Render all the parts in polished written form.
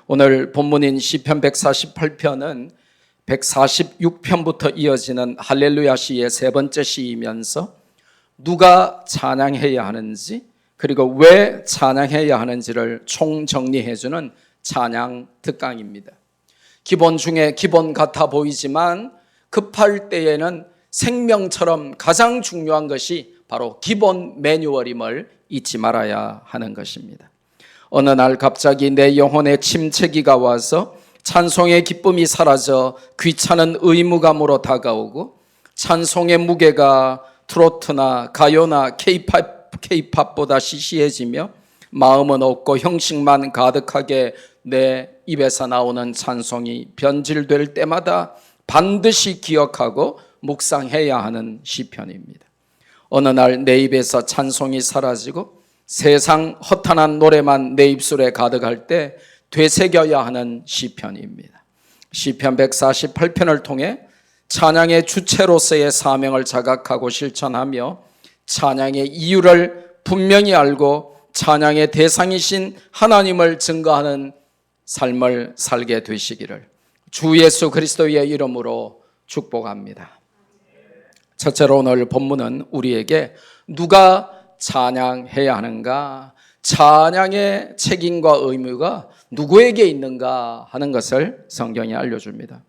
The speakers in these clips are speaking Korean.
오늘 본문인 시편 148편은 146편부터 이어지는 할렐루야 시의 세 번째 시이면서 누가 찬양해야 하는지 그리고 왜 찬양해야 하는지를 총정리해주는 찬양 특강입니다. 기본 중에 기본 같아 보이지만 급할 때에는 생명처럼 가장 중요한 것이 바로 기본 매뉴얼임을 잊지 말아야 하는 것입니다. 어느 날 갑자기 내 영혼에 침체기가 와서 찬송의 기쁨이 사라져 귀찮은 의무감으로 다가오고 찬송의 무게가 트로트나 가요나 K-팝보다 시시해지며 마음은 없고 형식만 가득하게 내 입에서 나오는 찬송이 변질될 때마다 반드시 기억하고 묵상해야 하는 시편입니다. 어느 날 내 입에서 찬송이 사라지고 세상 허탄한 노래만 내 입술에 가득할 때 되새겨야 하는 시편입니다. 시편 148편을 통해 찬양의 주체로서의 사명을 자각하고 실천하며 찬양의 이유를 분명히 알고 찬양의 대상이신 하나님을 증거하는 삶을 살게 되시기를 주 예수 그리스도의 이름으로 축복합니다. 첫째로 오늘 본문은 우리에게 누가 찬양해야 하는가, 찬양의 책임과 의무가 누구에게 있는가 하는 것을 성경이 알려줍니다.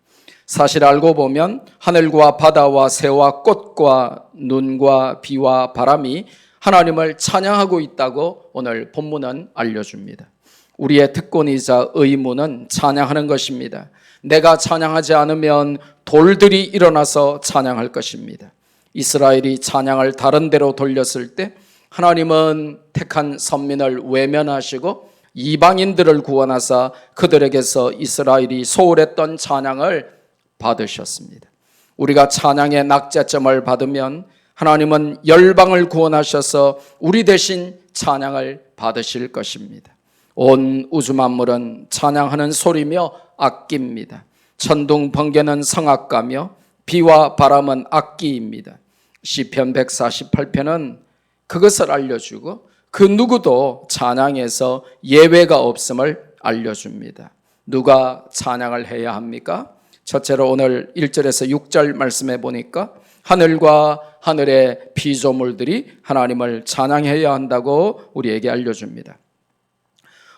사실 알고 보면 하늘과 바다와 새와 꽃과 눈과 비와 바람이 하나님을 찬양하고 있다고 오늘 본문은 알려줍니다. 우리의 특권이자 의무는 찬양하는 것입니다. 내가 찬양하지 않으면 돌들이 일어나서 찬양할 것입니다. 이스라엘이 찬양을 다른 데로 돌렸을 때 하나님은 택한 선민을 외면하시고 이방인들을 구원하사 그들에게서 이스라엘이 소홀했던 찬양을 받으셨습니다. 우리가 찬양의 낙제점을 받으면 하나님은 열방을 구원하셔서 우리 대신 찬양을 받으실 것입니다. 온 우주 만물은 찬양하는 소리며 악기입니다. 천둥 번개는 성악가며 비와 바람은 악기입니다. 시편 148편은 그것을 알려주고 그 누구도 찬양에서 예외가 없음을 알려줍니다. 누가 찬양을 해야 합니까? 첫째로 오늘 1절에서 6절 말씀해 보니까 하늘과 하늘의 피조물들이 하나님을 찬양해야 한다고 우리에게 알려줍니다.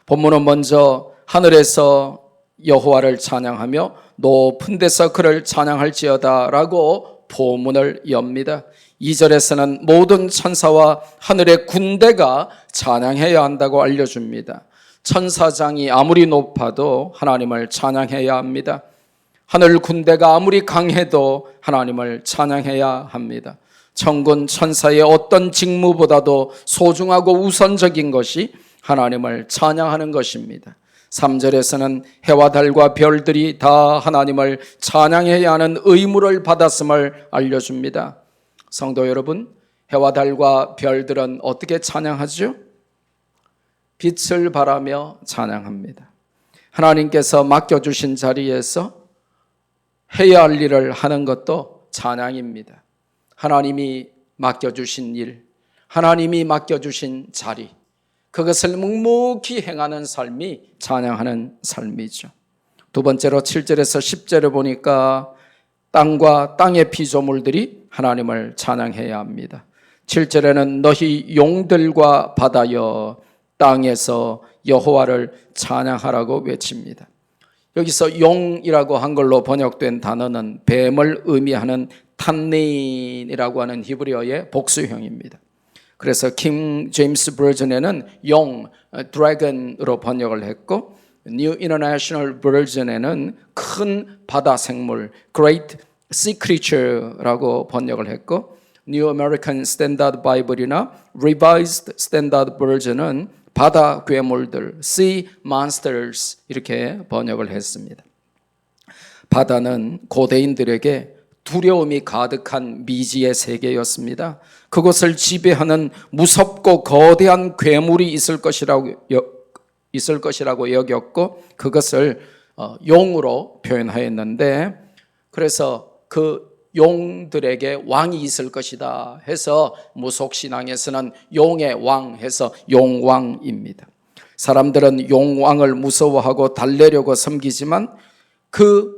본문은 먼저 하늘에서 여호와를 찬양하며 높은 데서 그를 찬양할지어다 라고 포문을 엽니다. 2절에서는 모든 천사와 하늘의 군대가 찬양해야 한다고 알려줍니다. 천사장이 아무리 높아도 하나님을 찬양해야 합니다. 하늘 군대가 아무리 강해도 하나님을 찬양해야 합니다. 천군 천사의 어떤 직무보다도 소중하고 우선적인 것이 하나님을 찬양하는 것입니다. 3절에서는 해와 달과 별들이 다 하나님을 찬양해야 하는 의무를 받았음을 알려줍니다. 성도 여러분, 해와 달과 별들은 어떻게 찬양하죠? 빛을 발하며 찬양합니다. 하나님께서 맡겨주신 자리에서 해야 할 일을 하는 것도 찬양입니다. 하나님이 맡겨주신 일, 하나님이 맡겨주신 자리, 그것을 묵묵히 행하는 삶이 찬양하는 삶이죠. 두 번째로 7절에서 10절에 보니까 땅과 땅의 피조물들이 하나님을 찬양해야 합니다. 7절에는 너희 용들과 바다여 땅에서 여호와를 찬양하라고 외칩니다. 여기서 용이라고 한글로 번역된 단어는 뱀을 의미하는 탄닌이라고 하는 히브리어의 복수형입니다. 그래서 킹 제임스 버전에는 용, 드래곤으로 번역을 했고 New International Version에는 큰 바다 생물, Great Sea Creature라고 번역을 했고 New American Standard Bible이나 Revised Standard Version은 바다 괴물들, Sea Monsters 이렇게 번역을 했습니다. 바다는 고대인들에게 두려움이 가득한 미지의 세계였습니다. 그것을 지배하는 무섭고 거대한 괴물이 있을 것이라고 여겼고 그것을 용으로 표현하였는데 그래서 그 용들에게 왕이 있을 것이다 해서 무속신앙에서는 용의 왕 해서 용왕입니다. 사람들은 용왕을 무서워하고 달래려고 섬기지만 그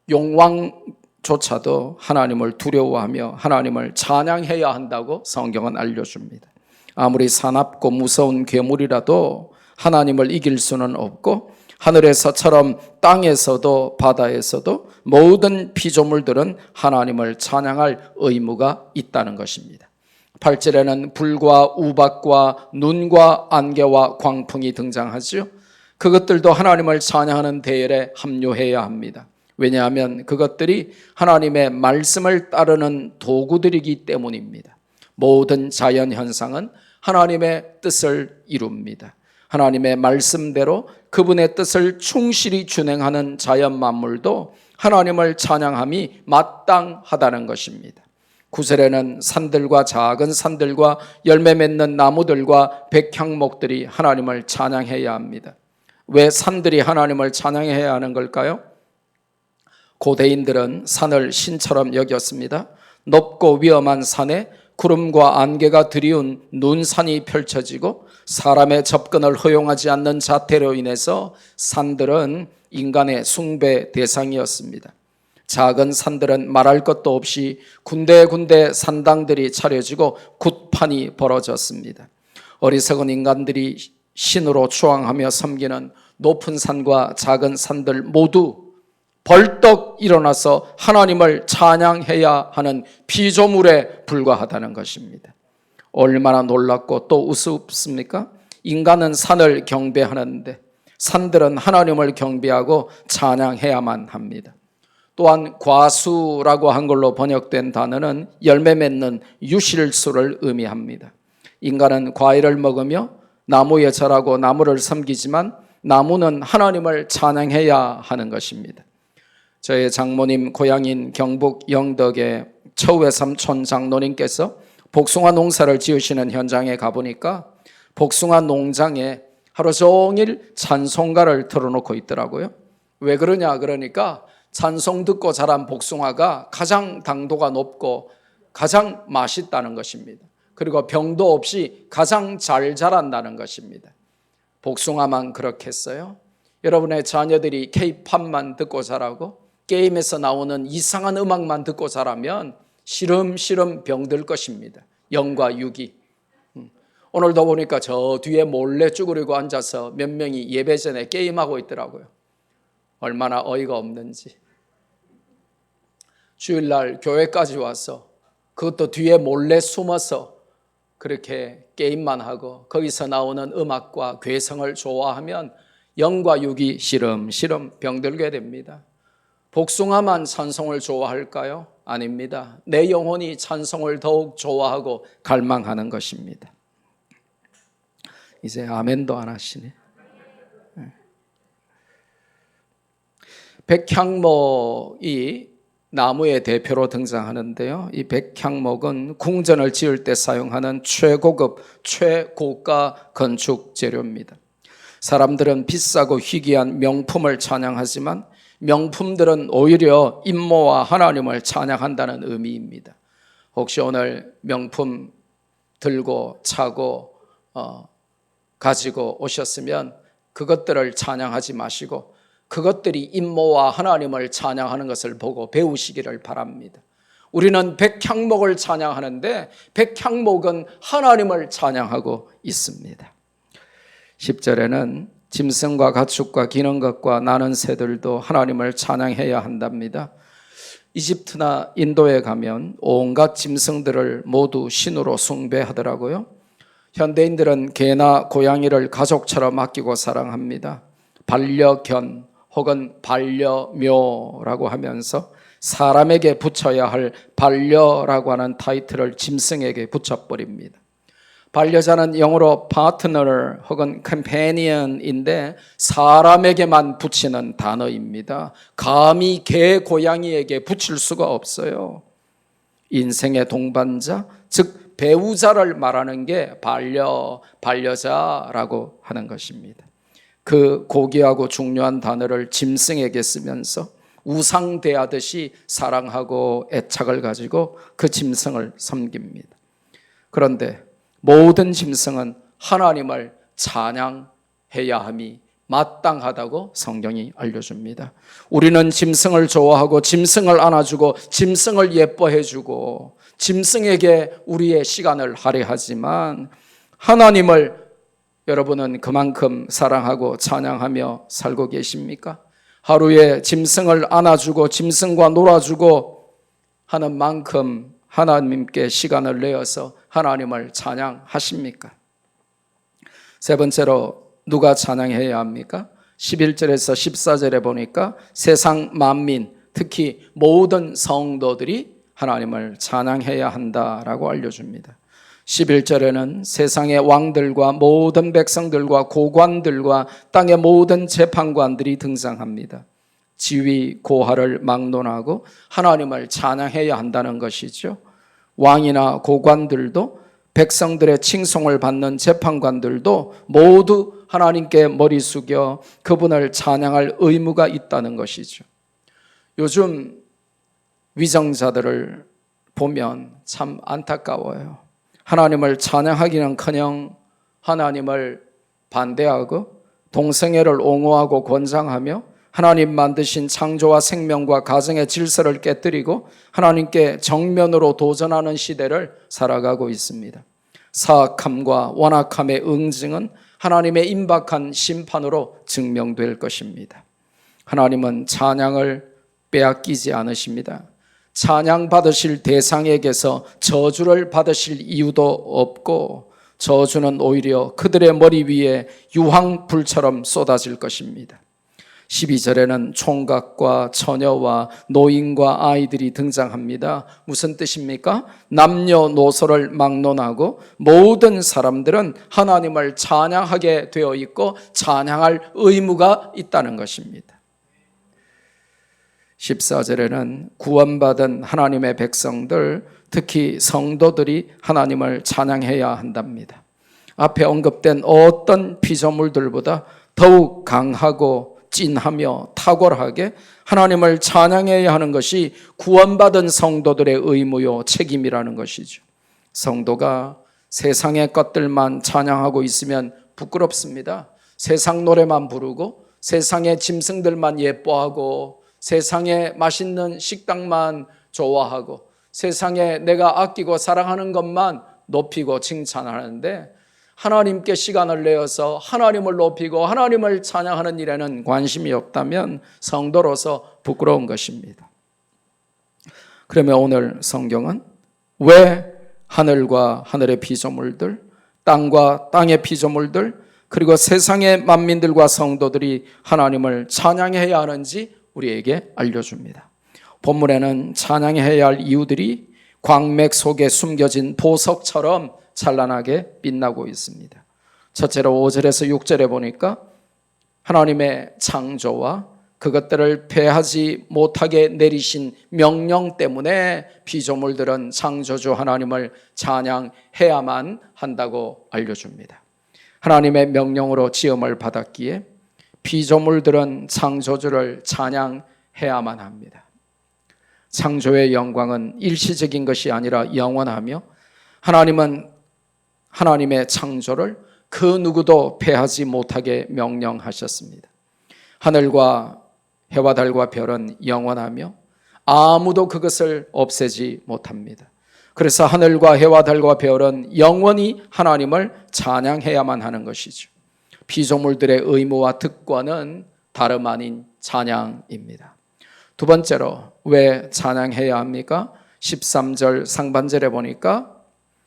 용왕조차도 하나님을 두려워하며 하나님을 찬양해야 한다고 성경은 알려줍니다. 아무리 사납고 무서운 괴물이라도 하나님을 이길 수는 없고, 하늘에서처럼 땅에서도 바다에서도 모든 피조물들은 하나님을 찬양할 의무가 있다는 것입니다. 8절에는 불과 우박과 눈과 안개와 광풍이 등장하죠. 그것들도 하나님을 찬양하는 대열에 합류해야 합니다. 왜냐하면 그것들이 하나님의 말씀을 따르는 도구들이기 때문입니다. 모든 자연 현상은 하나님의 뜻을 이룹니다. 하나님의 말씀대로 그분의 뜻을 충실히 준행하는 자연 만물도 하나님을 찬양함이 마땅하다는 것입니다. 9절에는 산들과 작은 산들과 열매 맺는 나무들과 백향목들이 하나님을 찬양해야 합니다. 왜 산들이 하나님을 찬양해야 하는 걸까요? 고대인들은 산을 신처럼 여겼습니다. 높고 위험한 산에 구름과 안개가 드리운 눈산이 펼쳐지고 사람의 접근을 허용하지 않는 자태로 인해서 산들은 인간의 숭배 대상이었습니다. 작은 산들은 말할 것도 없이 군데군데 산당들이 차려지고 굿판이 벌어졌습니다. 어리석은 인간들이 신으로 추앙하며 섬기는 높은 산과 작은 산들 모두 벌떡 일어나서 하나님을 찬양해야 하는 피조물에 불과하다는 것입니다. 얼마나 놀랍고 또 우습습니까? 인간은 산을 경배하는데 산들은 하나님을 경배하고 찬양해야만 합니다. 또한 과수라고 한글로 번역된 단어는 열매 맺는 유실수를 의미합니다. 인간은 과일을 먹으며 나무에 절하고 나무를 섬기지만 나무는 하나님을 찬양해야 하는 것입니다. 저의 장모님 고향인 경북 영덕의 처우외삼촌 장로님께서 복숭아 농사를 지으시는 현장에 가보니까 복숭아 농장에 하루 종일 찬송가를 틀어놓고 있더라고요. 왜 그러냐 그러니까 찬송 듣고 자란 복숭아가 가장 당도가 높고 가장 맛있다는 것입니다. 그리고 병도 없이 가장 잘 자란다는 것입니다. 복숭아만 그렇겠어요? 여러분의 자녀들이 K-팝만 듣고 자라고 게임에서 나오는 이상한 음악만 듣고 자라면 시름시름 병들 것입니다. 영과 육이. 오늘도 보니까 저 뒤에 몰래 쭈그리고 앉아서 몇 명이 예배 전에 게임하고 있더라고요. 얼마나 어이가 없는지. 주일날 교회까지 와서 그것도 뒤에 몰래 숨어서 그렇게 게임만 하고 거기서 나오는 음악과 괴성을 좋아하면 영과 육이 시름시름 병들게 됩니다. 복숭아만 찬송을 좋아할까요? 아닙니다. 내 영혼이 찬송을 더욱 좋아하고 갈망하는 것입니다. 이제 아멘도 안 하시네. 백향목이 나무의 대표로 등장하는데요. 이 백향목은 궁전을 지을 때 사용하는 최고급, 최고가 건축 재료입니다. 사람들은 비싸고 희귀한 명품을 찬양하지만 명품들은 오히려 임모와 하나님을 찬양한다는 의미입니다. 혹시 오늘 명품 들고 차고 가지고 오셨으면 그것들을 찬양하지 마시고 그것들이 임모와 하나님을 찬양하는 것을 보고 배우시기를 바랍니다. 우리는 백향목을 찬양하는데 백향목은 하나님을 찬양하고 있습니다. 10절에는 짐승과 가축과 기는 것과 나는 새들도 하나님을 찬양해야 한답니다. 이집트나 인도에 가면 온갖 짐승들을 모두 신으로 숭배하더라고요. 현대인들은 개나 고양이를 가족처럼 아끼고 사랑합니다. 반려견 혹은 반려묘라고 하면서 사람에게 붙여야 할 반려라고 하는 타이틀을 짐승에게 붙여버립니다. 반려자는 영어로 파트너 혹은 컴패니언인데 사람에게만 붙이는 단어입니다. 감히 개, 고양이에게 붙일 수가 없어요. 인생의 동반자, 즉 배우자를 말하는 게 반려자라고 하는 것입니다. 그 고귀하고 중요한 단어를 짐승에게 쓰면서 우상대하듯이 사랑하고 애착을 가지고 그 짐승을 섬깁니다. 그런데 모든 짐승은 하나님을 찬양해야 함이 마땅하다고 성경이 알려줍니다. 우리는 짐승을 좋아하고 짐승을 안아주고 짐승을 예뻐해주고 짐승에게 우리의 시간을 할애하지만 하나님을 여러분은 그만큼 사랑하고 찬양하며 살고 계십니까? 하루에 짐승을 안아주고 짐승과 놀아주고 하는 만큼 하나님께 시간을 내어서 하나님을 찬양하십니까? 세 번째로 누가 찬양해야 합니까? 11절에서 14절에 보니까 세상 만민, 특히 모든 성도들이 하나님을 찬양해야 한다라고 알려줍니다. 11절에는 세상의 왕들과 모든 백성들과 고관들과 땅의 모든 재판관들이 등장합니다. 지위, 고하를 막론하고 하나님을 찬양해야 한다는 것이죠. 왕이나 고관들도 백성들의 칭송을 받는 재판관들도 모두 하나님께 머리 숙여 그분을 찬양할 의무가 있다는 것이죠. 요즘 위정자들을 보면 참 안타까워요. 하나님을 찬양하기는커녕 하나님을 반대하고 동성애를 옹호하고 권장하며 하나님 만드신 창조와 생명과 가정의 질서를 깨뜨리고 하나님께 정면으로 도전하는 시대를 살아가고 있습니다. 사악함과 완악함의 응징은 하나님의 임박한 심판으로 증명될 것입니다. 하나님은 찬양을 빼앗기지 않으십니다. 찬양 받으실 대상에게서 저주를 받으실 이유도 없고 저주는 오히려 그들의 머리 위에 유황불처럼 쏟아질 것입니다. 12절에는 총각과 처녀와 노인과 아이들이 등장합니다. 무슨 뜻입니까? 남녀노소를 막론하고 모든 사람들은 하나님을 찬양하게 되어 있고 찬양할 의무가 있다는 것입니다. 14절에는 구원받은 하나님의 백성들, 특히 성도들이 하나님을 찬양해야 한답니다. 앞에 언급된 어떤 피조물들보다 더욱 강하고 찐하며 탁월하게 하나님을 찬양해야 하는 것이 구원받은 성도들의 의무요 책임이라는 것이죠. 성도가 세상의 것들만 찬양하고 있으면 부끄럽습니다. 세상 노래만 부르고 세상의 짐승들만 예뻐하고 세상에 맛있는 식당만 좋아하고 세상에 내가 아끼고 사랑하는 것만 높이고 칭찬하는데 하나님께 시간을 내어서 하나님을 높이고 하나님을 찬양하는 일에는 관심이 없다면 성도로서 부끄러운 것입니다. 그러면 오늘 성경은 왜 하늘과 하늘의 피조물들, 땅과 땅의 피조물들, 그리고 세상의 만민들과 성도들이 하나님을 찬양해야 하는지 우리에게 알려줍니다. 본문에는 찬양해야 할 이유들이 광맥 속에 숨겨진 보석처럼 찬란하게 빛나고 있습니다. 첫째로 5절에서 6절에 보니까 하나님의 창조와 그것들을 패하지 못하게 내리신 명령 때문에 피조물들은 창조주 하나님을 찬양해야만 한다고 알려줍니다. 하나님의 명령으로 지음을 받았기에 피조물들은 창조주를 찬양해야만 합니다. 창조의 영광은 일시적인 것이 아니라 영원하며 하나님은 하나님의 창조를 그 누구도 패하지 못하게 명령하셨습니다. 하늘과 해와 달과 별은 영원하며 아무도 그것을 없애지 못합니다. 그래서 하늘과 해와 달과 별은 영원히 하나님을 찬양해야만 하는 것이죠. 피조물들의 의무와 특권은 다름 아닌 찬양입니다. 두 번째로 왜 찬양해야 합니까? 13절 상반절에 보니까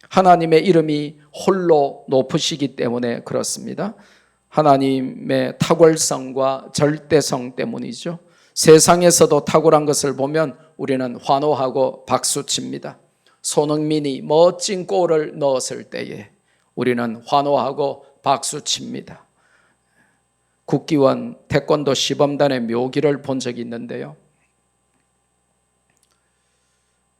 하나님의 이름이 홀로 높으시기 때문에 그렇습니다. 하나님의 탁월성과 절대성 때문이죠. 세상에서도 탁월한 것을 보면 우리는 환호하고 박수칩니다. 손흥민이 멋진 골을 넣었을 때에 우리는 환호하고 박수칩니다. 국기원 태권도 시범단의 묘기를 본 적이 있는데요.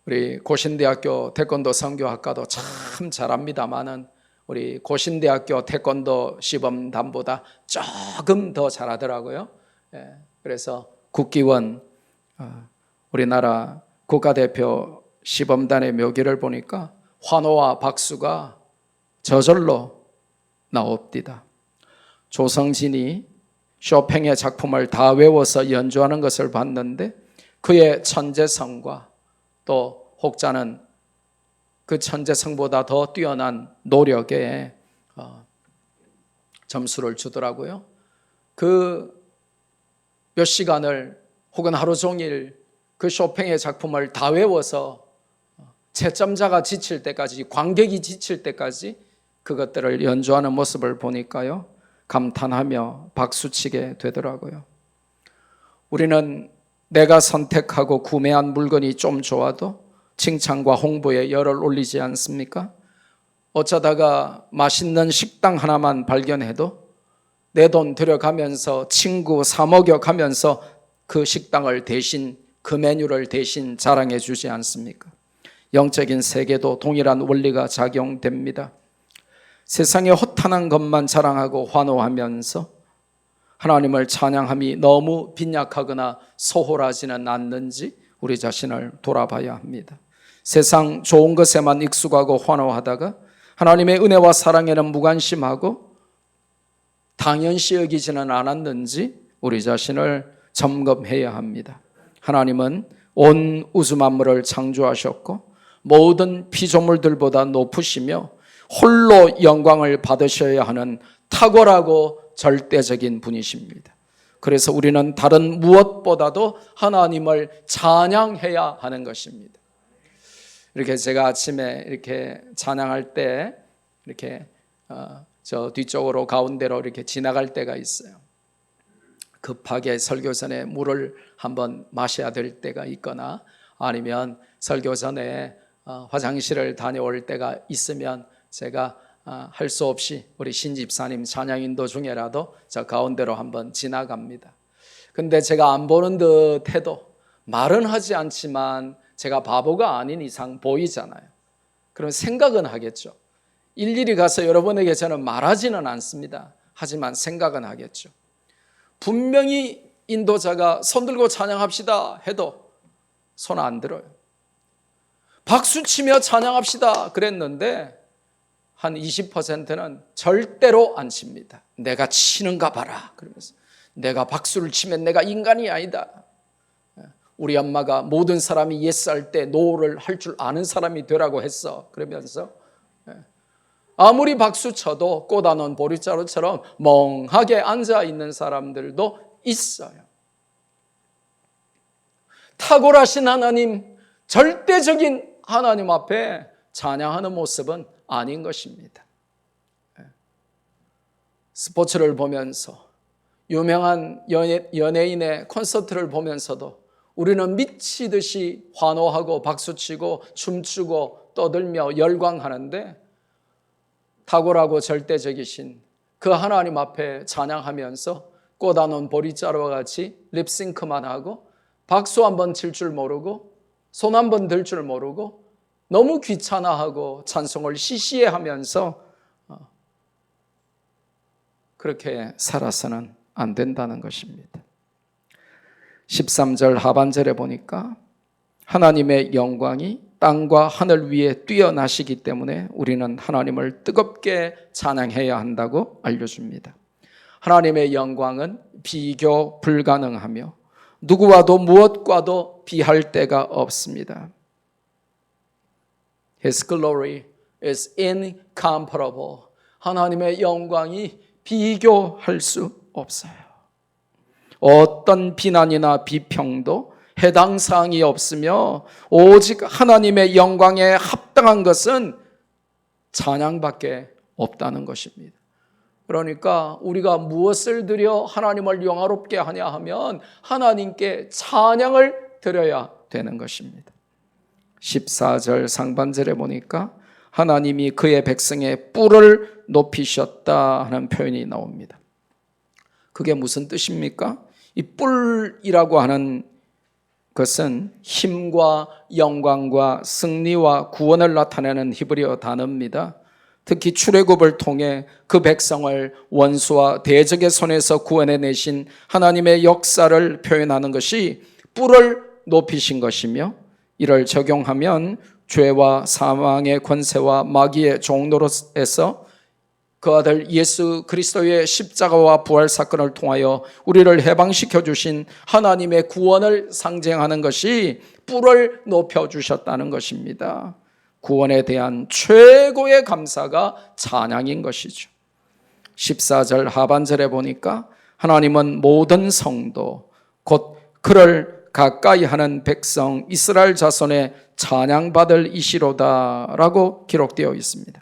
우리 고신대학교 태권도 선교학과도 참 잘합니다만은 우리 고신대학교 태권도 시범단보다 조금 더 잘하더라고요. 그래서 국기원 우리나라 국가대표 시범단의 묘기를 보니까 환호와 박수가 저절로 나옵니다. 조성진이 쇼팽의 작품을 다 외워서 연주하는 것을 봤는데 그의 천재성과 또 혹자는 그 천재성보다 더 뛰어난 노력에 점수를 주더라고요. 그 몇 시간을 혹은 하루 종일 그 쇼팽의 작품을 다 외워서 채점자가 지칠 때까지, 관객이 지칠 때까지 그것들을 연주하는 모습을 보니까요, 감탄하며 박수치게 되더라고요. 우리는 내가 선택하고 구매한 물건이 좀 좋아도 칭찬과 홍보에 열을 올리지 않습니까? 어쩌다가 맛있는 식당 하나만 발견해도 내 돈 들여가면서 친구 사 먹여가면서 그 식당을 대신, 그 메뉴를 대신 자랑해 주지 않습니까? 영적인 세계도 동일한 원리가 작용됩니다. 세상에 허탄한 것만 자랑하고 환호하면서 하나님을 찬양함이 너무 빈약하거나 소홀하지는 않는지 우리 자신을 돌아봐야 합니다. 세상 좋은 것에만 익숙하고 환호하다가 하나님의 은혜와 사랑에는 무관심하고 당연시 여기지는 않았는지 우리 자신을 점검해야 합니다. 하나님은 온 우주 만물을 창조하셨고 모든 피조물들보다 높으시며 홀로 영광을 받으셔야 하는 탁월하고 절대적인 분이십니다. 그래서 우리는 다른 무엇보다도 하나님을 찬양해야 하는 것입니다. 이렇게 제가 아침에 이렇게 찬양할 때 이렇게 저 뒤쪽으로 가운데로 이렇게 지나갈 때가 있어요. 급하게 설교 전에 물을 한번 마셔야 될 때가 있거나 아니면 설교 전에 화장실을 다녀올 때가 있으면 제가 할 수 없이 우리 신집사님 찬양 인도 중에라도 저 가운데로 한번 지나갑니다. 근데 제가 안 보는 듯 해도 말은 하지 않지만 제가 바보가 아닌 이상 보이잖아요. 그럼 생각은 하겠죠. 일일이 가서 여러분에게 저는 말하지는 않습니다. 하지만 생각은 하겠죠. 분명히 인도자가 손 들고 찬양합시다 해도 손 안 들어요. 박수 치며 찬양합시다 그랬는데 한 20%는 절대로 안 칩니다. 내가 치는가 봐라 그러면서 내가 박수를 치면 내가 인간이 아니다. 우리 엄마가 모든 사람이 예스 할 때 노를 할 줄 아는 사람이 되라고 했어. 그러면서 아무리 박수 쳐도 꽂아놓은 보리자루처럼 멍하게 앉아있는 사람들도 있어요. 탁월하신 하나님, 절대적인 하나님 앞에 찬양하는 모습은 아닌 것입니다. 스포츠를 보면서 유명한 연예인의 콘서트를 보면서도 우리는 미치듯이 환호하고 박수치고 춤추고 떠들며 열광하는데 탁월하고 절대적이신 그 하나님 앞에 찬양하면서 꽂아놓은 보리자루와 같이 립싱크만 하고 박수 한번 칠 줄 모르고 손 한번 들 줄 모르고 너무 귀찮아하고 찬송을 시시해하면서 그렇게 살아서는 안 된다는 것입니다. 13절 하반절에 보니까 하나님의 영광이 땅과 하늘 위에 뛰어나시기 때문에 우리는 하나님을 뜨겁게 찬양해야 한다고 알려줍니다. 하나님의 영광은 비교 불가능하며 누구와도 무엇과도 비할 데가 없습니다. His glory is incomparable. 하나님의 영광이 비교할 수 없어요. 어떤 비난이나 비평도 해당 사항이 없으며 오직 하나님의 영광에 합당한 것은 찬양밖에 없다는 것입니다. 그러니까 우리가 무엇을 드려 하나님을 영화롭게 하냐 하면 하나님께 찬양을 드려야 되는 것입니다. 14절 상반절에 보니까 하나님이 그의 백성의 뿔을 높이셨다 하는 표현이 나옵니다. 그게 무슨 뜻입니까? 이 뿔이라고 하는 것은 힘과 영광과 승리와 구원을 나타내는 히브리어 단어입니다. 특히 출애굽을 통해 그 백성을 원수와 대적의 손에서 구원해내신 하나님의 역사를 표현하는 것이 뿔을 높이신 것이며 이를 적용하면 죄와 사망의 권세와 마귀의 종노릇에서 그 아들 예수 그리스도의 십자가와 부활 사건을 통하여 우리를 해방시켜 주신 하나님의 구원을 상징하는 것이 뿔을 높여주셨다는 것입니다. 구원에 대한 최고의 감사가 찬양인 것이죠. 14절 하반절에 보니까 하나님은 모든 성도 곧 그를 가까이 하는 백성 이스라엘 자손의 찬양받을 이시로다 라고 기록되어 있습니다.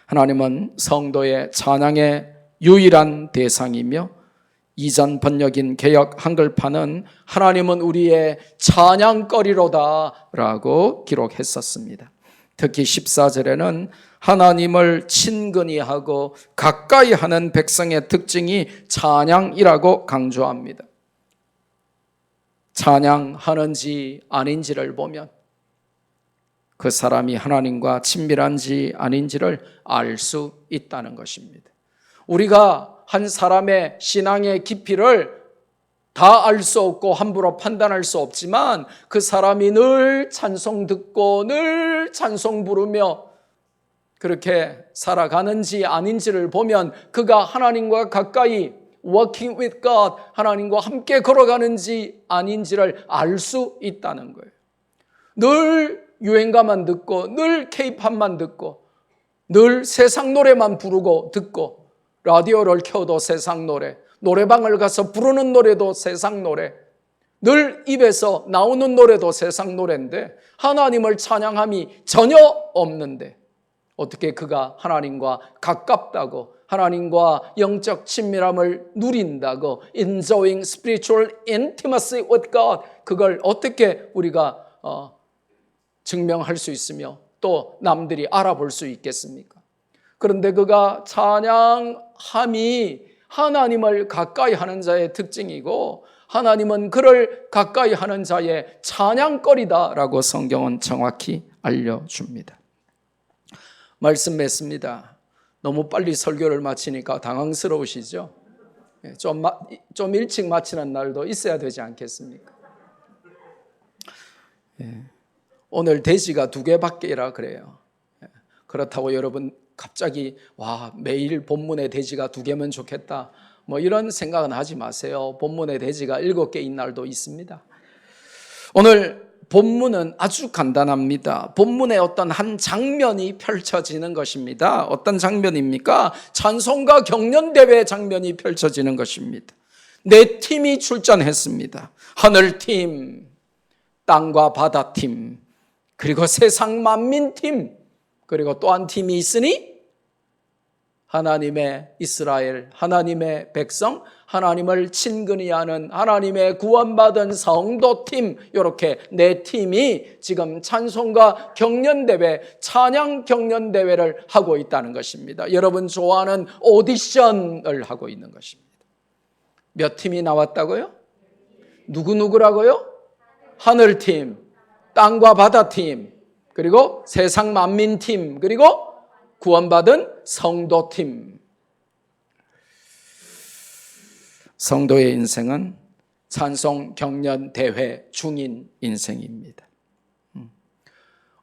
하나님은 성도의 찬양의 유일한 대상이며 이전 번역인 개역 한글판은 하나님은 우리의 찬양거리로다 라고 기록했었습니다. 특히 14절에는 하나님을 친근히 하고 가까이 하는 백성의 특징이 찬양이라고 강조합니다. 찬양하는지 아닌지를 보면 그 사람이 하나님과 친밀한지 아닌지를 알 수 있다는 것입니다. 우리가 한 사람의 신앙의 깊이를 다 알 수 없고 함부로 판단할 수 없지만 그 사람이 늘 찬송 듣고 늘 찬송 부르며 그렇게 살아가는지 아닌지를 보면 그가 하나님과 가까이 working with God, 하나님과 함께 걸어가는지 아닌지를 알 수 있다는 거예요. 늘 유행가만 듣고 늘 K-팝만 듣고 늘 세상 노래만 부르고 듣고 라디오를 켜도 세상 노래, 노래방을 가서 부르는 노래도 세상 노래, 늘 입에서 나오는 노래도 세상 노래인데 하나님을 찬양함이 전혀 없는데 어떻게 그가 하나님과 가깝다고 하나님과 영적 친밀함을 누린다고 enjoying spiritual intimacy with God 그걸 어떻게 우리가 증명할 수 있으며 또 남들이 알아볼 수 있겠습니까? 그런데 그가 찬양함이 하나님을 가까이 하는 자의 특징이고 하나님은 그를 가까이 하는 자의 찬양거리다라고 성경은 정확히 알려줍니다. 말씀 맺습니다. 너무 빨리 설교를 마치니까 당황스러우시죠? 좀 일찍 마치는 날도 있어야 되지 않겠습니까? 오늘 대지가 2개밖에라 그래요. 그렇다고 여러분 갑자기 매일 본문의 대지가 2개면 좋겠다 뭐 이런 생각은 하지 마세요. 본문의 대지가 7개인 날도 있습니다. 오늘 본문은 아주 간단합니다. 본문의 어떤 한 장면이 펼쳐지는 것입니다. 어떤 장면입니까? 찬송가 경연대회 장면이 펼쳐지는 것입니다. 4팀이 출전했습니다. 하늘팀, 땅과 바다팀, 그리고 세상 만민팀, 그리고 또 한 팀이 있으니 하나님의 이스라엘, 하나님의 백성, 하나님을 친근히 하는 하나님의 구원받은 성도팀, 이렇게 4팀이 지금 찬송가 경연대회, 찬양 경연대회를 하고 있다는 것입니다. 여러분 좋아하는 오디션을 하고 있는 것입니다. 몇 팀이 나왔다고요? 누구누구라고요? 하늘팀, 땅과 바다팀, 그리고 세상 만민팀, 그리고 구원받은 성도팀. 성도의 인생은 찬송 경연 대회 중인 인생입니다.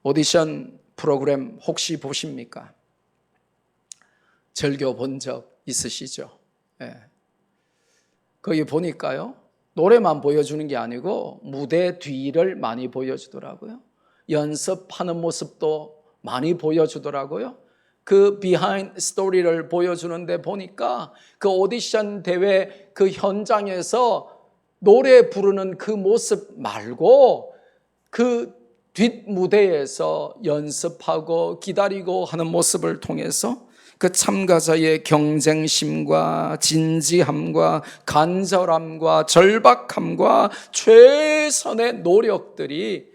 오디션 프로그램 혹시 보십니까? 즐겨 본 적 있으시죠? 거기 보니까요, 노래만 보여주는 게 아니고 무대 뒤를 많이 보여주더라고요. 연습하는 모습도 많이 보여주더라고요. 그 비하인드 스토리를 보여주는데 보니까 그 오디션 대회 그 현장에서 노래 부르는 그 모습 말고 그 뒷무대에서 연습하고 기다리고 하는 모습을 통해서 그 참가자의 경쟁심과 진지함과 간절함과 절박함과 최선의 노력들이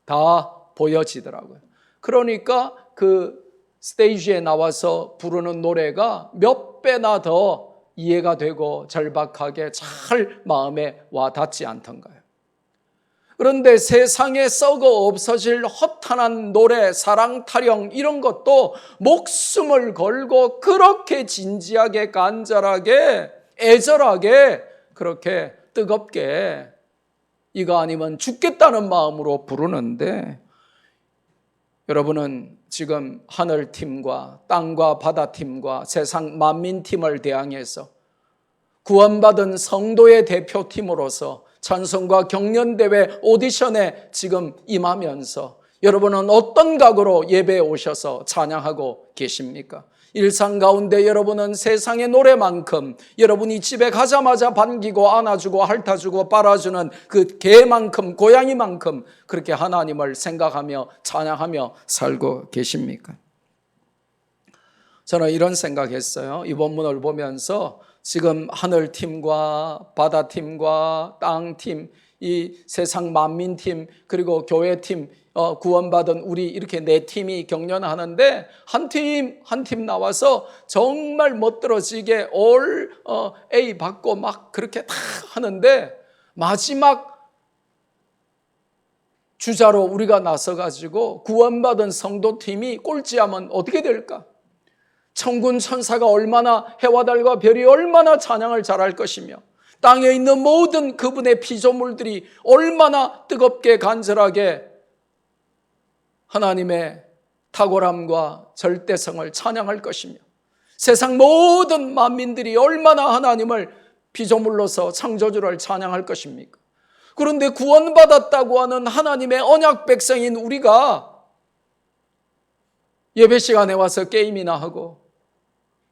다 보여지더라고요. 그러니까 그 스테이지에 나와서 부르는 노래가 몇 배나 더 이해가 되고 절박하게 잘 마음에 와 닿지 않던가요? 그런데 세상에 썩어 없어질 허탄한 노래, 사랑 타령 이런 것도 목숨을 걸고 그렇게 진지하게 간절하게 애절하게 그렇게 뜨겁게 이거 아니면 죽겠다는 마음으로 부르는데 여러분은 지금 하늘팀과 땅과 바다팀과 세상 만민팀을 대항해서 구원받은 성도의 대표팀으로서 찬송과 경연대회 오디션에 지금 임하면서 여러분은 어떤 각오로 예배에 오셔서 찬양하고 계십니까? 일상 가운데 여러분은 세상의 노래만큼 여러분이 집에 가자마자 반기고 안아주고 핥아주고 빨아주는 그 개만큼 고양이만큼 그렇게 하나님을 생각하며 찬양하며 살고 계십니까? 저는 이런 생각했어요. 이 본문을 보면서 지금 하늘팀과 바다팀과 땅팀, 이 세상 만민팀 그리고 교회팀, 구원받은 우리 이렇게 네 팀이 경연하는데 한 팀 나와서 정말 멋들어지게 올 A 받고 막 그렇게 다 하는데 마지막 주자로 우리가 나서가지고 구원받은 성도팀이 꼴찌하면 어떻게 될까? 천군 천사가 얼마나, 해와 달과 별이 얼마나 찬양을 잘할 것이며 땅에 있는 모든 그분의 피조물들이 얼마나 뜨겁게 간절하게 하나님의 탁월함과 절대성을 찬양할 것이며 세상 모든 만민들이 얼마나 하나님을 피조물로서 창조주를 찬양할 것입니까? 그런데 구원받았다고 하는 하나님의 언약 백성인 우리가 예배 시간에 와서 게임이나 하고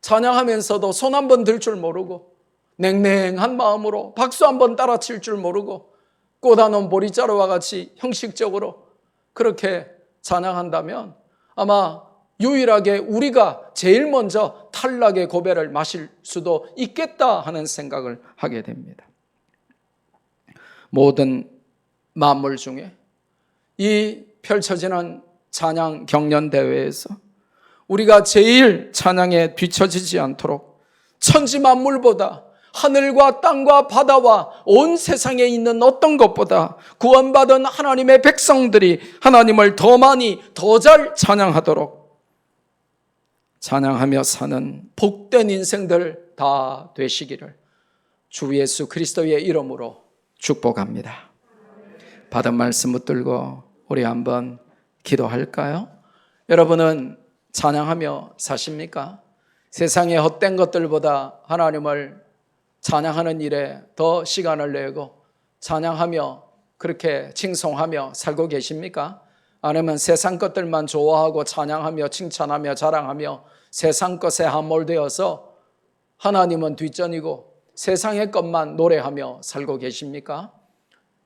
찬양하면서도 손 한 번 들 줄 모르고 냉랭한 마음으로 박수 한 번 따라 칠 줄 모르고 꽂아놓은 보리자루와 같이 형식적으로 그렇게 찬양한다면 아마 유일하게 우리가 제일 먼저 탈락의 고배를 마실 수도 있겠다 하는 생각을 하게 됩니다. 모든 만물 중에 이 펼쳐지는 찬양 경연대회에서 우리가 제일 찬양에 뒤처지지 않도록 천지 만물보다 하늘과 땅과 바다와 온 세상에 있는 어떤 것보다 구원받은 하나님의 백성들이 하나님을 더 많이 더 잘 찬양하도록 찬양하며 사는 복된 인생들 다 되시기를 주 예수 그리스도의 이름으로 축복합니다. 받은 말씀 붙들고 우리 한번 기도할까요? 여러분은 찬양하며 사십니까? 세상의 헛된 것들보다 하나님을 찬양하는 일에 더 시간을 내고 찬양하며 그렇게 칭송하며 살고 계십니까? 아니면 세상 것들만 좋아하고 찬양하며 칭찬하며 자랑하며 세상 것에 함몰되어서 하나님은 뒷전이고 세상의 것만 노래하며 살고 계십니까?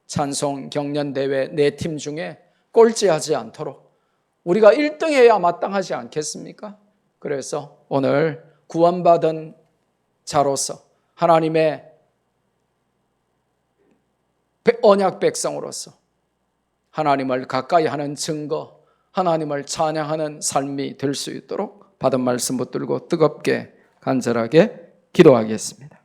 찬송 경연대회 네 팀 중에 꼴찌하지 않도록 우리가 1등 해야 마땅하지 않겠습니까? 그래서 오늘 구원받은 자로서 하나님의 언약 백성으로서 하나님을 가까이 하는 증거, 하나님을 찬양하는 삶이 될 수 있도록 받은 말씀 붙들고 뜨겁게 간절하게 기도하겠습니다.